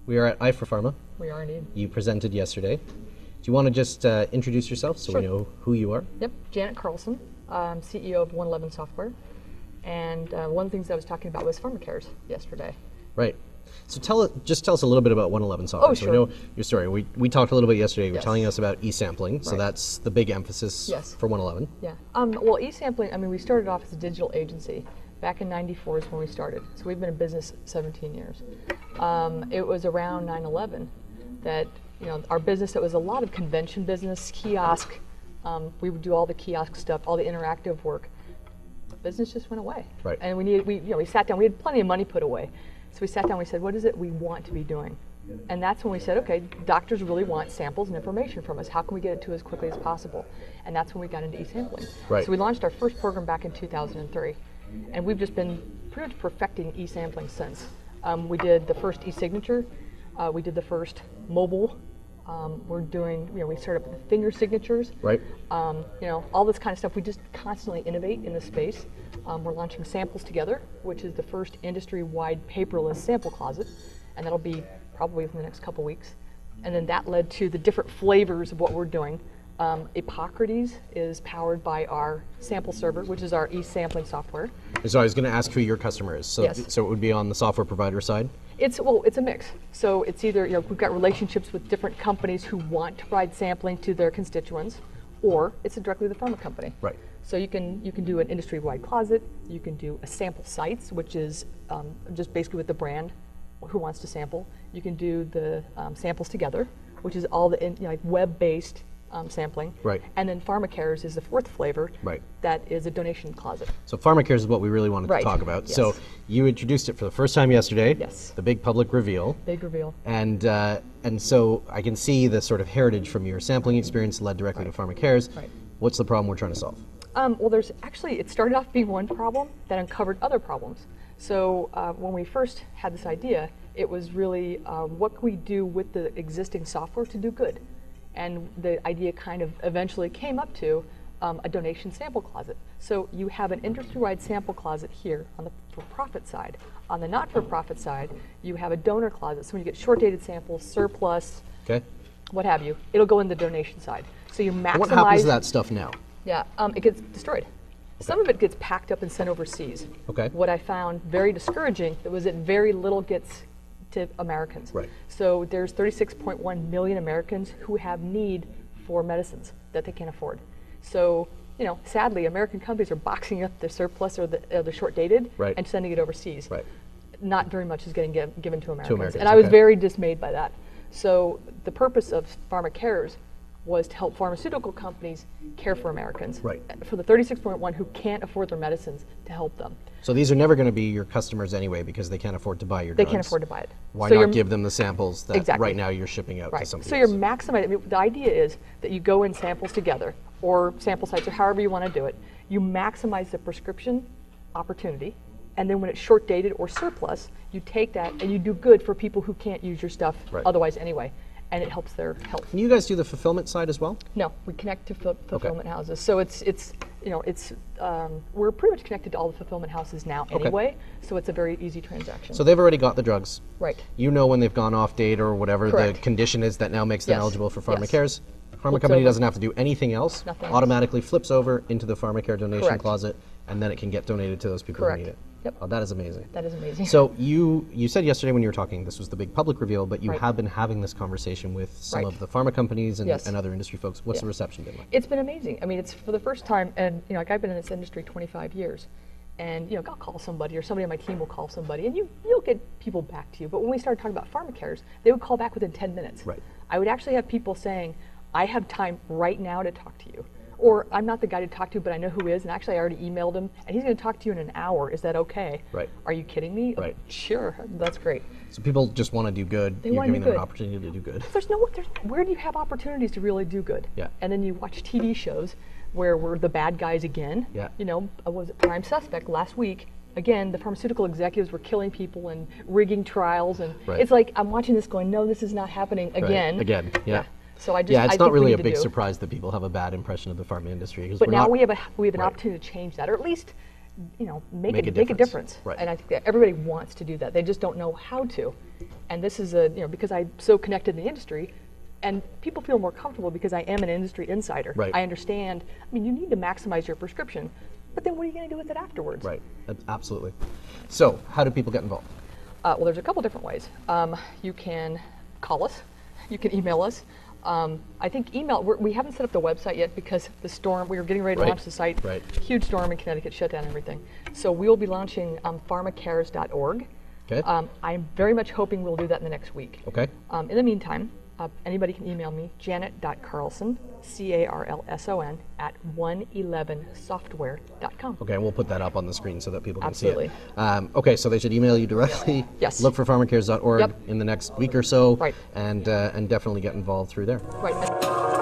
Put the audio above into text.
We are at I for Pharma. We are indeed. You presented yesterday. Do you want to just introduce yourself so Sure. we know who you are? Yep, Janet Carlson. I'm CEO of 111 Software. And one of the things I was talking about was PharmaCares yesterday. Right. So just tell us a little bit about 111 Software. Oh, so sure. we know your story. We talked a little bit yesterday. You were Yes. telling us about e-sampling. So Right. that's the big emphasis Yes. for 111. Yeah. Well, e-sampling, we started off as a digital agency. Back in '94 is when we started. So we've been in business 17 years. It was around 9/11 that, our business, it was a lot of convention business, kiosk. We would do all the kiosk stuff, all the interactive work. Business just went away. Right. And we sat down, we had plenty of money put away. So we sat down, we said, what is it we want to be doing? And that's when we said, okay, doctors really want samples and information from us. How can we get it to as quickly as possible? And that's when we got into e-sampling. Right. So we launched our first program back in 2003. And we've just been pretty much perfecting e-sampling since. We did the first e-signature. We did the first mobile. We're doing, we started up with the finger signatures. Right. All this kind of stuff. We just constantly innovate in the space. We're launching Samples Together, which is the first industry-wide paperless sample closet, and that'll be probably within the next couple weeks. And then that led to the different flavors of what we're doing. Hippocrates is powered by our sample server, which is our e-sampling software. So I was going to ask who your customer is. So, Yes. so it would be on the software provider side? It's a mix. So it's either, we've got relationships with different companies who want to provide sampling to their constituents, or it's directly the pharma company. Right. So you can do an industry-wide closet. You can do a sample sites, which is just basically with the brand who wants to sample. You can do the Samples Together, which is all the web-based sampling. Right. And then PharmaCares is the fourth flavor. Right. That is a donation closet. So PharmaCares is what we really wanted Right. to talk about. Yes. So you introduced it for the first time yesterday. Yes. The big public reveal. Big reveal. And so I can see the sort of heritage from your sampling experience led directly to PharmaCares. Right. What's the problem we're trying to solve? Well, it started off being one problem that uncovered other problems. So when we first had this idea, it was really what can we do with the existing software to do good? And the idea kind of eventually came up to a donation sample closet. So you have an industry-wide sample closet here on the for-profit side. On the not-for-profit side, you have a donor closet. So when you get short-dated samples, surplus, Okay. what have you, it'll go in the donation side. So you maximize. What happens to that stuff now? Yeah, it gets destroyed. Some of it gets packed up and sent overseas. Okay. What I found very discouraging was that very little gets to Americans. Right. So there's 36.1 million Americans who have need for medicines that they can't afford. So, sadly, American companies are boxing up the surplus or the short-dated Right. and sending it overseas. Right. Not very much is getting given to Americans. Americans, And I was okay. very dismayed by that. So the purpose of PharmaCares was to help pharmaceutical companies care for Americans. Right. For the 36.1 who can't afford their medicines, to help them. So these are never going to be your customers anyway because they can't afford to buy your They drugs. can't afford to buy it. Why So not you're- give them the samples that Exactly. right now you're shipping out to Right. somebody So you're else? maximizing. The idea is that you go in Samples Together or sample sites or however you want to do it. You maximize the prescription opportunity, and then when it's short dated or surplus, you take that and you do good for people who can't use your stuff Right. otherwise anyway, and it helps their health. Can you guys do the fulfillment side as well? No, we connect to fulfillment houses. So we're pretty much connected to all the fulfillment houses now anyway. So it's a very easy transaction. So they've already got the drugs. Right. You know when they've gone off date or whatever Correct. the condition is that now makes them Yes. eligible for Yes. PharmaCares. Pharma Flips company over. doesn't have to do anything else. Nothing else. Automatically flips over into the PharmaCare donation Correct. closet, and then it can get donated to those people Correct. who need it. Yep. Oh, that is amazing. That is amazing. So you said yesterday when you were talking, this was the big public reveal, but you Right. have been having this conversation with some Right. of the pharma companies and, Yes. and other industry folks. What's the Yeah. reception been like? It's been amazing. It's for the first time, and I've been in this industry 25 years, and I'll call somebody, or somebody on my team will call somebody, and you'll get people back to you. But when we started talking about PharmaCares, they would call back within 10 minutes. Right. I would actually have people saying, "I have time right now to talk to you," or "I'm not the guy to talk to, but I know who is, and actually I already emailed him, and he's going to talk to you in an hour. Is that okay?" Right. Are you kidding me? Right. Sure, that's great. So people just want to do good. They You're wanna do giving them an good. opportunity to do good. Where do you have opportunities to really do good? Yeah. And then you watch TV shows where we're the bad guys again. Yeah. Was it Prime Suspect last week? Again, the pharmaceutical executives were killing people and rigging trials, and Right. it's like I'm watching this going, no, this is not happening again. Right. Again, yeah. So I just Yeah, it's I not think we really need a to big do. surprise that people have a bad impression of the pharma industry. 'Cause But we're now not, we have an Right. opportunity to change that, or at least make a difference. Right. And I think that everybody wants to do that. They just don't know how to. And this is because I'm so connected in the industry, and people feel more comfortable because I am an industry insider. Right. I understand. I mean, you need to maximize your prescription, but then what are you going to do with it afterwards? Right. Absolutely. So, how do people get involved? Well, there's a couple different ways. You can call us. You can email us. I think email, we haven't set up the website yet because the storm, we were getting ready to launch the site. Right. Huge storm in Connecticut, shut down everything. So we'll be launching PharmaCares.org. Okay. I'm very much hoping we'll do that in the next week. Okay. In the meantime, anybody can email me, janet.carlson, Carlson, at 111software.com. Okay, and we'll put that up on the screen so that people can Absolutely. see it. Okay, so they should email you directly. Yes. Look for pharmacares.org Yep. in the next week or so. Right. And definitely get involved through there. Right.